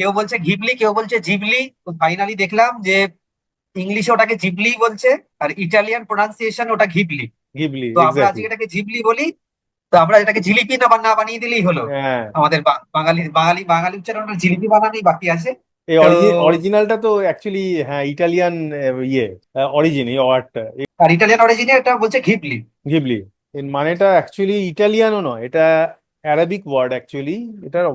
কেউ বলছে ঘিবলি, কেউ বলছে জিবলি। তো ফাইনালি দেখলাম যে ইংলিশে ওটাকে জিবলি বলছে, আর ইটালিয়ান প্রোনাউন্সিয়েশন ওটা ঘিবলি। গিবলি, তো আমরা এক্স্যাক্টলি। আজকে এটাকে জিবলি বলি। তো আমরা এটাকে জিলিপি না বানিয়ে দিলেই হলো। হ্যাঁ, আমাদের বাঙালি বাঙালি বাঙালি উচ্চারণ জিলিপি বানানোই বাকি আছে। এই তো অরিজিনালটা তো অ্যাকচুয়ালি, হ্যাঁ, ইটালিয়ান ইয়ে অরিজিন এই ওয়ার্ডটা। আর ইটালিয়ান অরিজিনে এটা বলছে ঘিবলি। গিবলি এর মানেটা অ্যাকচুয়ালি ইটালিয়ানও নয়, এটা অ্যারাবিক ওয়ার্ড অ্যাকচুয়ালি। এটার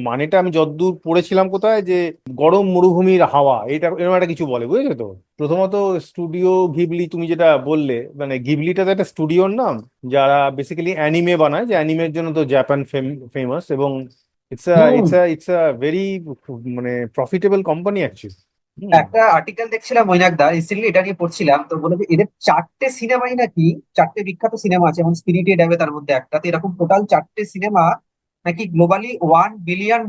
মানেটা আমি যতদূর পড়েছিলাম কোথায়, যে গরম মরুভূমির হাওয়া, এটা এরকম একটা কিছু বলে, বুঝেছো তো। প্রথমত স্টুডিও ঘিবলি তুমি যেটা বললে, মানে ঘিবলিটা তো একটা স্টুডিওর নাম, যারা বেসিক্যালি অ্যানিমে বানায়, যে অ্যানিমের জন্য তো জাপান ফেমাস, এবং it's a hmm. It's a it's a very মানে প্রফিটেবল কোম্পানি অ্যাকচুয়ালি। একটা আর্টিকেল দেখছিলাম মৈনাকদা, রিসেন্টলি এটা নিয়ে পড়ছিলাম, তো বলে যে এদের 4টে সিনেমাই নাকি, 4টে বিখ্যাত সিনেমা আছে, যেমন স্পিরিটেড অ্যাওয়ে তার মধ্যে একটা, তো এরকম টোটাল 4টে সিনেমা নাকি গ্লোবালি $1 বিলিয়ন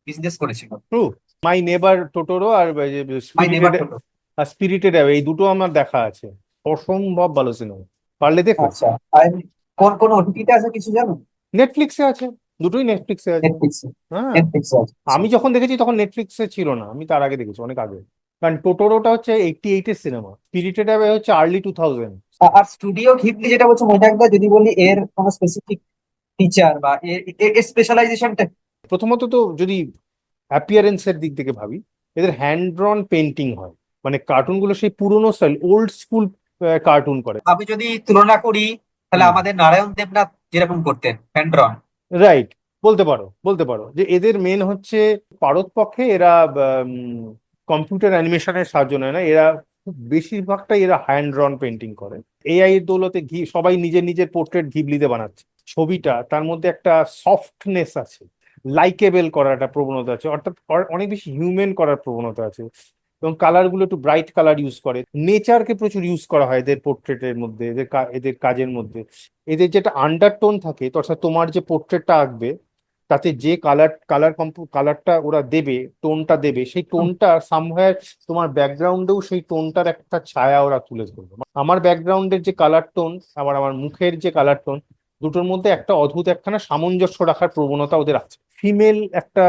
বিজনেস করেছিল। ট্রু। মাই নেবার টোটোরো আর মাই স্পিরিটেড, নেভার টোটো। আর স্পিরিটেড অ্যাওয়ে, এই দুটো আমার দেখা আছে। অসম্ভব ভালো সিনেমা, পারলে দেখো। আচ্ছা। আর কোন কোন ওটিটিতে আছে কিছু জানো? নেটফ্লিক্সে আছে, দুটোই নেটফ্লিক্সে আছে। নেটফ্লিক্সে। হ্যাঁ, নেটফ্লিক্সে আছে, আচ্ছা। আমি যখন দেখেছি তখন নেটফ্লিক্সে ছিল না, আমি তার আগে দেখেছি, অনেক আগে। কারণ টোটোরোটা হচ্ছে 88-এর সিনেমা, স্পিরিটেড অ্যাওয়ে হচ্ছে আর্লি 2000। আর স্টুডিও ঘিবলি যেটা বলছে মৈনাকদা, যদি বলি এর কোনো স্পেসিফিক ফিচার বা এর স্পেশালাইজেশনটা। প্রথমত তো যদি অ্যাপিয়ারেন্সের দিক থেকে ভাবি, এদের হ্যান্ড ড্রন পেন্টিং হয়, মানে কার্টুনগুলো সেই পুরোনো স্টাইল, ওল্ড স্কুল কার্টুন করে। আমি যদি তুলনা করি, তাহলে হুম, আমাদের নারায়ণ দেবনাথ যেরকম করতেন হ্যান্ড। রাইট। বলতে পারো যে এদের মেন হচ্ছে, পারতপক্ষে এরা কম্পিউটার অ্যানিমেশনের সাহায্য নেয় না, এরা খুব বেশিরভাগটাই এরা হ্যান্ড ড্রন পেন্টিং করে। এআই এর দৌলতে সবাই নিজের নিজের পোর্ট্রেট ঘিবলিতে বানাচ্ছে। ছবিটা তার মধ্যে একটা সফটনেস আছে, লাইকেবল করার একটা প্রবণতা আছে, অর্থাৎ অনেক বেশি হিউম্যান করার প্রবণতা আছে। এবং কালার গুলো একটু ব্রাইট কালার ইউজ করে, নেচারকে প্রচুর ইউজ করা হয় এদের পোর্ট্রেটের মধ্যে, এদের কাজের মধ্যে। এদের যেটা আন্ডারটোন থাকে, তো অর্থাৎ তোমার যে পোর্ট্রেটটা আঁকবে, তাতে যে কালারটা ওরা দেবে, টোনটা দেবে, সেই টোনটা সামহার তোমার ব্যাকগ্রাউন্ডেও সেই টোনটার একটা ছায়া ওরা তুলে ধরবে। আমার ব্যাকগ্রাউন্ডের যে কালার টোন, আবার আমার মুখের যে কালার টোন, দুটোর মধ্যে একটা অদ্ভুত একখানা সামঞ্জস্য রাখার প্রবণতা ওদের আছে। ফিমেল একটা,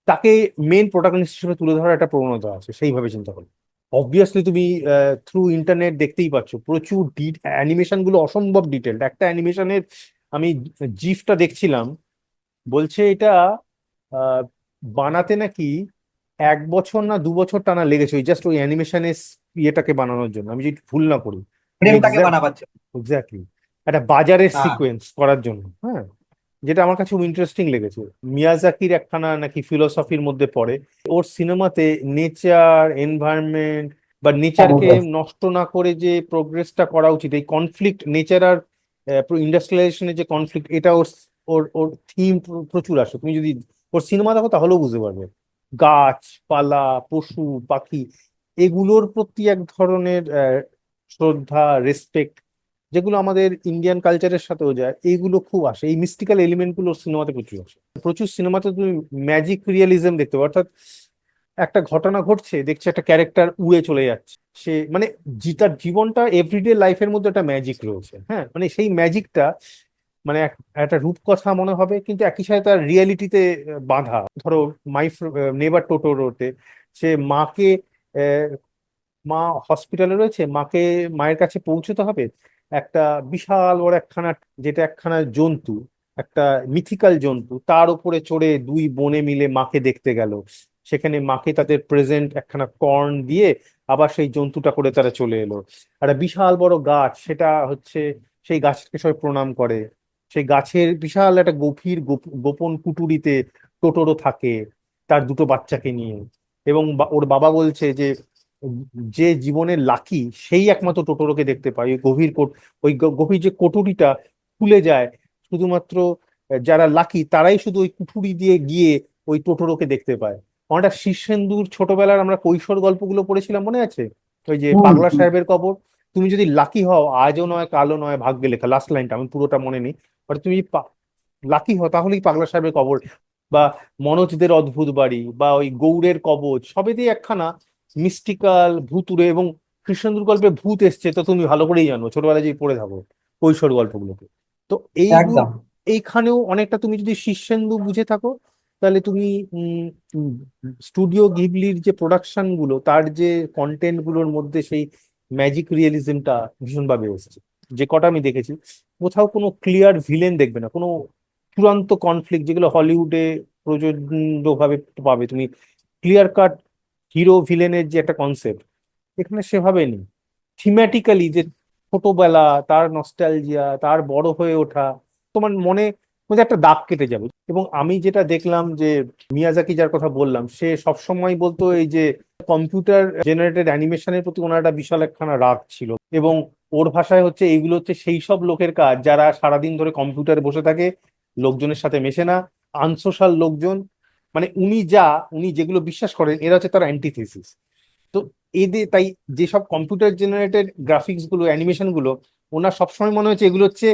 তাকে মেন প্রোটাগনিস্ট হিসেবে তুলে ধরার একটা প্রবণতা আছে, সেইভাবে চিন্তা করো। অবভিয়াসলি তুমি থ্রু ইন্টারনেট দেখতেই পাচ্ছ, প্রচুর অ্যানিমেশন গুলো অসম্ভব ডিটেলড। একটা অ্যানিমেশনের আমি জিফটা দেখছিলাম, বলছে এটা আহ, বানাতে নাকি 1 বছর না 2 বছর টানা লেগেছে, ওই জাস্ট ওই অ্যানিমেশনের ইয়েটাকে বানানোর জন্য, আমি যদি ভুল না করি। ফ্রেমটাকে বানাবার জন্য। এক্স্যাক্টলি, একটা বাজারের হ্যাঁ। সিকোয়েন্স করার জন্য। হ্যাঁ, যেটা আমার কাছে খুব ইন্টারেস্টিং লেগেছে। মিয়াজাকির একখানা নাকি ফিলোসফির মধ্যে পড়ে, ওর সিনেমাতে নেচার, এনভায়রনমেন্ট বা হ্যাঁ, নেচারকে বুঝতে পারছি। নষ্ট না করে যে প্রোগ্রেসটা করা উচিত, এই কনফ্লিক্ট নেচার আর ইন্ডাস্ট্রিয়ালাইজেশনের যে কনফ্লিক্ট, এটা ওর ওর ওর থিম প্রচুর আসে। তুমি যদি ওর সিনেমা দেখো তাহলেও বুঝতে পারবে। গাছপালা, পশু পাখি, এগুলোর প্রতি এক ধরনের শ্রদ্ধা, রেসপেক্ট, যেগুলো আমাদের ইন্ডিয়ান কালচারের সাথেও যায়, এইগুলো খুব আসে। এই মিস্টিক্যাল এলিমেন্ট গুলো সিনেমাতে প্রচুর আসে। প্রচুর সিনেমাতে তুমি ম্যাজিক রিয়েলিজম দেখতে পাবে, অর্থাৎ একটা ঘটনা ঘটছে, দেখছে একটা ক্যারেক্টার উড়ে চলে যাচ্ছে, সে মানে তার জীবনটা এভরিডে লাইফের মধ্যে একটা ম্যাজিক রয়েছে। হ্যাঁ, মানে সেই ম্যাজিকটা মানে একটা রূপকথা মনে হবে, কিন্তু একই সাথে তার রিয়ালিটিতে বাঁধা। ধরো মাই নেবার টোটোরোতে, সে মাকে, আহ, মা হসপিটালে রয়েছে, মায়ের কাছে পৌঁছতে হবে। একটা বিশাল বড় একখানা, যেটা একখানা জন্তু, একটা মিথিক্যাল জন্তু, তার উপরে চড়ে দুই বোনে মিলে মাকে দেখতে গেল। সেখানে মাকে তাদের প্রেজেন্ট একখানা কর্ন দিয়ে আবার সেই জন্তুটা করে তারা চলে এলো। একটা বিশাল বড় গাছ, সেটা হচ্ছে, সেই গাছকে সবাই প্রণাম করে। সেই গাছের বিশাল একটা গভীর গোপন কুটুরিতে টোটোরো থাকে, তার দুটো বাচ্চাকে নিয়ে। এবং ওর বাবা বলছে যে যে জীবনের লাকি, সেই একমাত্র টোটোরোকে দেখতে পায়। ওই গভীর যে কোটরিটা খুলে যায়, শুধুমাত্র যারা লাকি তারাই শুধু ওই কুঠুরি দিয়ে গিয়ে ওই টোটোরোকে দেখতে পায়। অনেকটা শীর্ষেন্দুর ছোটবেলার আমরা কৈশোর গল্পগুলো পড়েছিলাম, মনে আছে? ওই যে হুম, পাগলা হুম। সাহেবের কবর, তুমি যদি লাকি হও, আজও নয় কালও নয় ভাগ্যে লেখা, লাস্ট লাইনটা আমি পুরোটা মনে নেই, বাট তুমি লাকি হও তাহলেই পাগলা সাহেবের কবর, বা মনোজদের অদ্ভুত বাড়ি, বা ওই গৌড়ের কবচ, সবেতেই একখানা মিস্টিক্যাল ভূতুড়ে। এবং কৃষ্ণেন্দুর গল্পে ভূত এসছে তো তুমি ভালো করেই জানো, ছোটবেলায় যে পড়ে থাকো কৈশোর গল্পগুলোতে। তো এইগুলো, একদম। এইখানেও অনেকটা তুমি যদি শীর্ষেন্দু বুঝে থাকো, তাহলে তুমি স্টুডিও গিবলির যে প্রোডাকশন গুলো, তার যে কন্টেন্ট গুলোর মধ্যে সেই ম্যাজিক রিয়েলিজমটা ভীষণভাবে এসেছে। যে কটা আমি দেখেছি, কোথাও কোনো ক্লিয়ার ভিলেন দেখবে না, কোনো চূড়ান্ত কনফ্লিক্ট যেগুলো হলিউডে প্রচন্ড ভাবে পাবে তুমি, ক্লিয়ার কাট হিরো ভিলেনের যে একটা কনসেপ্ট, এখানে সেভাবে নেই। থিমেটিক্যালি যে ছোটবেলা, তার নস্টালজিয়া, তার বড় হয়ে ওঠা, তোমার মনে মধ্যে একটা দাগ কেটে যাবে। এবং আমি যেটা দেখলাম যে মিয়াজাকি, যার কথা বললাম, সে সবসময় বলতো এই যে কম্পিউটার জেনারেটেড অ্যানিমেশনের প্রতি ওনার একটা বিশাল একখানা রাগ ছিল। এবং ওর ভাষায় হচ্ছে এইগুলো হচ্ছে সেই সব লোকের কাজ যারা সারাদিন ধরে কম্পিউটারে বসে থাকে, লোকজনের সাথে মেশে না, আনসোশাল লোকজন। মানে উনি যেগুলো বিশ্বাস করেন এরা হচ্ছে তার অ্যান্টিথেসিস। তো এদের তাই যেসব কম্পিউটার জেনারেটেড গ্রাফিক্স গুলো, অ্যানিমেশন গুলো, ওনার সবসময় মনে হচ্ছে এগুলো হচ্ছে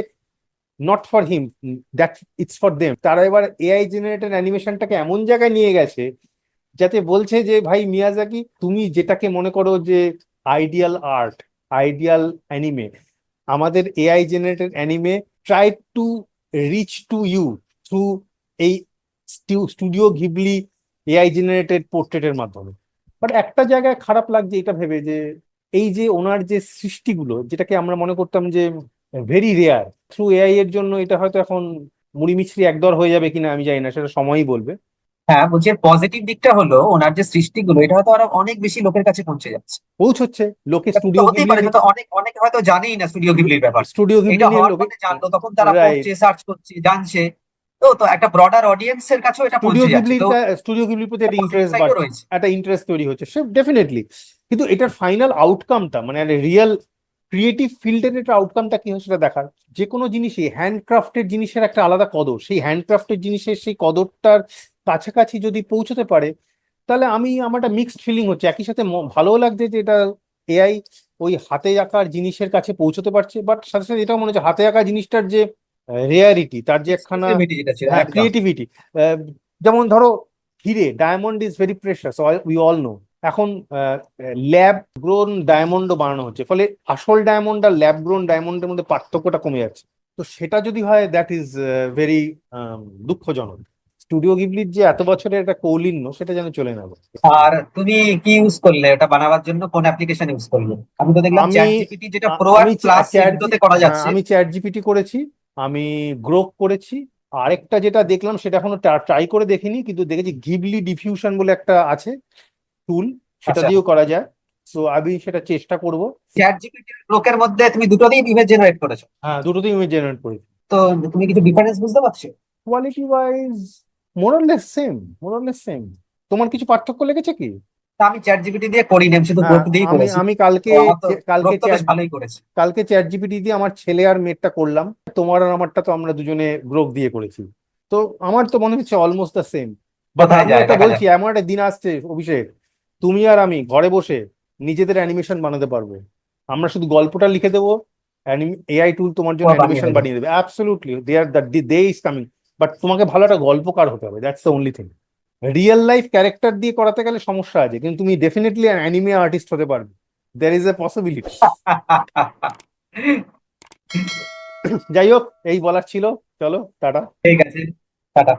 not for him, that it's for them. তারা এবার এআই জেনারেটেড অ্যানিমেশনটাকে এমন জায়গায় নিয়ে গেছে যাতে বলছে যে ভাই মিয়াজাকি, তুমি যেটাকে মনে করো যে আইডিয়াল আর্ট, আইডিয়াল অ্যানিমে, আমাদের AI generated anime try to reach to you through এই স্টুডিও ঘিবলি এআই জেনারেটেড পোর্ট্রেটের মাধ্যমে। বাট একটা জায়গায় খারাপ লাগছে এটা ভেবে যে এই যে ওনার যে সৃষ্টিগুলো, যেটাকে আমরা মনে করতাম যে ভেরি রেয়ার, থ্রু এআই এর জন্য এটা হয়তো এখন মুড়ি মিছরি একদর হয়ে যাবে কিনা আমি জানি না, সেটা সময়ই বলবে। হ্যাঁ, বলছি পজিটিভ দিকটা হলো ওনার যে সৃষ্টিগুলো এটা হয়তো আরো অনেক বেশি লোকের কাছে পৌঁছে যাচ্ছে। পৌঁছচ্ছে, লোকে এটা তো স্টুডিও হতেই গিবলি পারে, নিয়ে, হয়তো অনেক অনেকে হয়তো জানেই না স্টুডিও গিবলির ব্যাপার। স্টুডিও গিবলি এটা নিয়ে হওয়ার লোকে, পরে জানলো, তখন তারা রাইট, পড়ছে, সার্চ করছে, জানছে। তো একটা ব্রডার অডিয়েন্স এর কাছেও এটা স্টুডিও পৌঁছে যাচ্ছে, গিবলির তো স্টুডিও গিবলির প্রতি একটা পজিটিভ ইন্টারেস্ট সাইডও বাড়ছে, রয়েছে। একটা ইন্টারেস্ট তৈরি হচ্ছে, সে ডেফিনেটলি। কিন্তু এটার ফাইনাল আউটকামটা, মানে রিয়েল ক্রিয়েটিভ ফিল্ডের এটা আউটকামটা কি হয় সেটা দেখার। যে কোনো জিনিসই হ্যান্ডক্রাফটেড জিনিসের একটা আলাদা কদর, সেই হ্যান্ডক্রাফটেড জিনিসের সেই কদরটার কাছাকাছি যদি পৌঁছতে পারে, তাহলে আমার একটা মিক্সড ফিলিং হচ্ছে। একই সাথে ভালোও লাগছে যে এটা এআই ওই হাতে আঁকার জিনিসের কাছে পৌঁছতে পারছে, বাট সাথে সাথে এটাও মনে হচ্ছে হাতে আঁকা জিনিসটার যে রেয়ারিটি, তার যে একখানা, এক্সক্লুসিভিটি যেটা ছিল হ্যাঁ, একদম। ক্রিয়েটিভিটি। যেমন ধরো হিরে, diamond is very precious, we all know. এখন ল্যাব গ্রোন ডায়মন্ডও বানানো হচ্ছে, ফলে আসল ডায়মন্ড আর ল্যাব গ্রোন ডায়মন্ডের মধ্যে পার্থক্যটা কমে যাচ্ছে। তো সেটা যদি হয়, দ্যাট ইজ ভেরি দুঃখজনক। স্টুডিও গিবলির যে এত বছরের একটা কৌলিন্য, সেটা যেন চলে না যায়। আর তুমি কি ইউজ করলে ওটা বানাবার জন্য, কোন অ্যাপ্লিকেশন ইউজ করলে? আমি তো দেখলাম আমি চ্যাট জিপিটি, যেটা প্রো আর আমি প্লাস, এই দুটোতে করা হ্যাঁ, যাচ্ছে। আমি চ্যাট জিপিটি করেছি, আমি গ্রোক করেছি। আরেকটা যেটা দেখলাম সেটা এখনো ট্রাই করে দেখিনি, কিন্তু দেখেছি গিবলি ডিফিউশন বলে একটা আছে টুল, সেটা আচ্ছা, দিয়েও করা যায়। সো আমি সেটা চেষ্টা করব। চ্যাট জিপিটি আর গ্রোকের মধ্যে তুমি দুটোতেই ইমেজ জেনারেট করেছো? হ্যাঁ, দুটোতেই ইমেজ জেনারেট করেছি। তো তুমি কিছু ডিফারেন্স বুঝতে পারছো? Quality wise মোরলেস same, মোরলেস same. তোমার কিছু পার্থক্য লেগেছে কি? তা আমি চ্যাট জিপিটি দিয়ে করিনি, আমি শুধু হ্যাঁ, গ্রোক দিয়েই আমি করেছি। আমি তো কালকে আমার তো কালকে গ্রোক তো চ্যাট বেশ ভালোই করেছে। কালকে চ্যাট জিপিটি দিয়ে আমার ছেলে আর মেয়েরটা করলাম। তোমার আর আমারটা তো আমরা দুজনে গ্রোক দিয়ে করেছি। তো আমার তো মনে হচ্ছে অলমোস্ট দ্য সেম। বাট কোথায় আমি যায় একটা দেখা বলছি, যাবে। এমন একটা দিন আসছে অভিষেক, তুমি আর আমি ঘরে বসে নিজেদের অ্যানিমেশন বানাতে পারবো। আমরা শুধু গল্পটা লিখে দেবো, এআই টুল তোমার জন্য ও বানিয়ে অ্যানিমেশন দেবে। বানিয়ে দেবে। Absolutely, the day is coming. But তোমাকে ভালো একটা গল্পকার হতে হবে, that's the only thing. Real life character দিয়ে করাতে গেলে সমস্যা আছে, কিন্তু তুমি ডেফিনেটলি অ্যানিমে আর্টিস্ট হতে পারবে। There is a possibility. যাই হোক, এই বলার ছিল। চলো, টাটা। ঠিক আছে, টাটা।